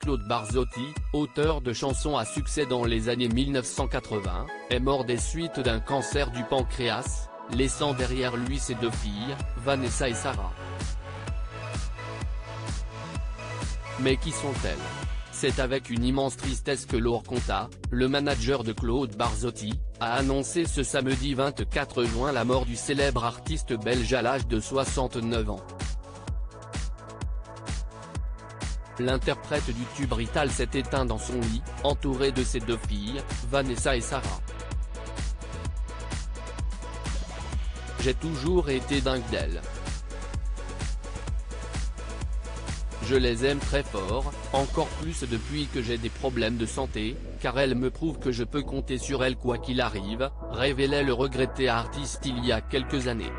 Claude Barzotti, auteur de chansons à succès dans les années 1980, est mort des suites d'un cancer du pancréas, laissant derrière lui ses deux filles, Vanessa et Sarah. Mais qui sont-elles? C'est avec une immense tristesse que Laure Contat, le manager de Claude Barzotti, a annoncé ce samedi 24 juin la mort du célèbre artiste belge à l'âge de 69 ans. L'interprète du tube Rital s'est éteint dans son lit, entouré de ses deux filles, Vanessa et Sarah. J'ai toujours été dingue d'elles. Je les aime très fort, encore plus depuis que j'ai des problèmes de santé, car elles me prouvent que je peux compter sur elles quoi qu'il arrive, révélait le regretté artiste il y a quelques années.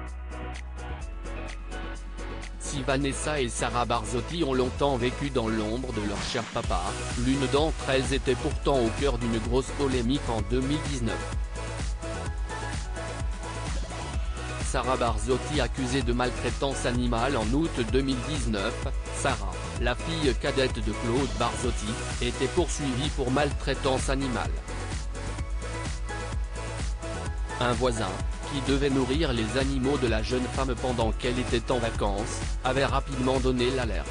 Si Vanessa et Sarah Barzotti ont longtemps vécu dans l'ombre de leur cher papa, l'une d'entre elles était pourtant au cœur d'une grosse polémique en 2019. Sarah Barzotti accusée de maltraitance animale en août 2019, Sarah, la fille cadette de Claude Barzotti, était poursuivie pour maltraitance animale. Un voisin, qui devait nourrir les animaux de la jeune femme pendant qu'elle était en vacances, avait rapidement donné l'alerte.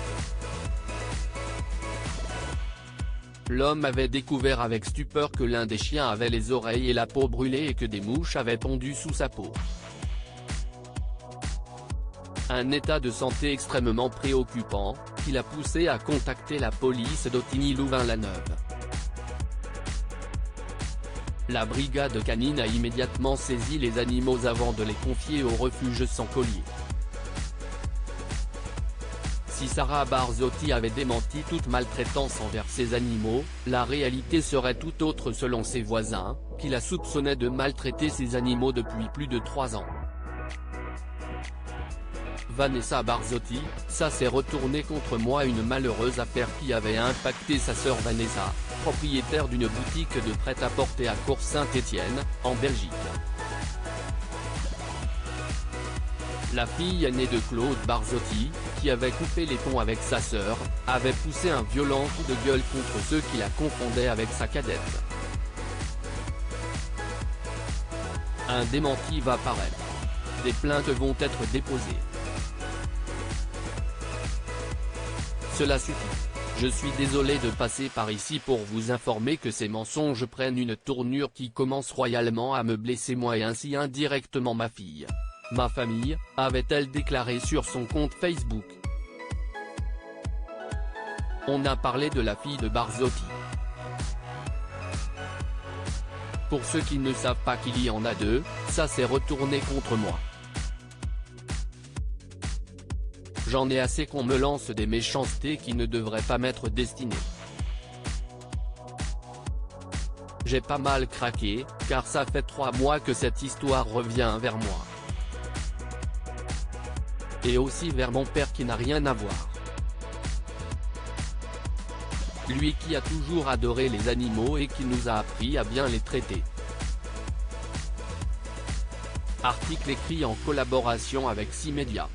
L'homme avait découvert avec stupeur que l'un des chiens avait les oreilles et la peau brûlée et que des mouches avaient pondu sous sa peau. Un état de santé extrêmement préoccupant, qui l'a poussé à contacter la police d'Ottigny-Louvain-la-Neuve. La brigade canine a immédiatement saisi les animaux avant de les confier au refuge sans collier. Si Sarah Barzotti avait démenti toute maltraitance envers ses animaux, la réalité serait tout autre selon ses voisins, qui la soupçonnaient de maltraiter ses animaux depuis plus de 3 ans. Vanessa Barzotti, ça s'est retourné contre moi, une malheureuse affaire qui avait impacté sa sœur Vanessa, propriétaire d'une boutique de prêt-à-porter à Cours-Saint-Étienne, en Belgique. La fille aînée de Claude Barzotti, qui avait coupé les ponts avec sa sœur, avait poussé un violent coup de gueule contre ceux qui la confondaient avec sa cadette. Un démenti va paraître. Des plaintes vont être déposées. Cela suffit. Je suis désolé de passer par ici pour vous informer que ces mensonges prennent une tournure qui commence royalement à me blesser moi et ainsi indirectement ma fille. Ma famille, avait-elle déclaré sur son compte Facebook. On a parlé de la fille de Barzotti. Pour ceux qui ne savent pas qu'il y en a deux, ça s'est retourné contre moi. J'en ai assez qu'on me lance des méchancetés qui ne devraient pas m'être destinées. J'ai pas mal craqué, car ça fait 3 mois que cette histoire revient vers moi. Et aussi vers mon père qui n'a rien à voir. Lui qui a toujours adoré les animaux et qui nous a appris à bien les traiter. Article écrit en collaboration avec 6 médias.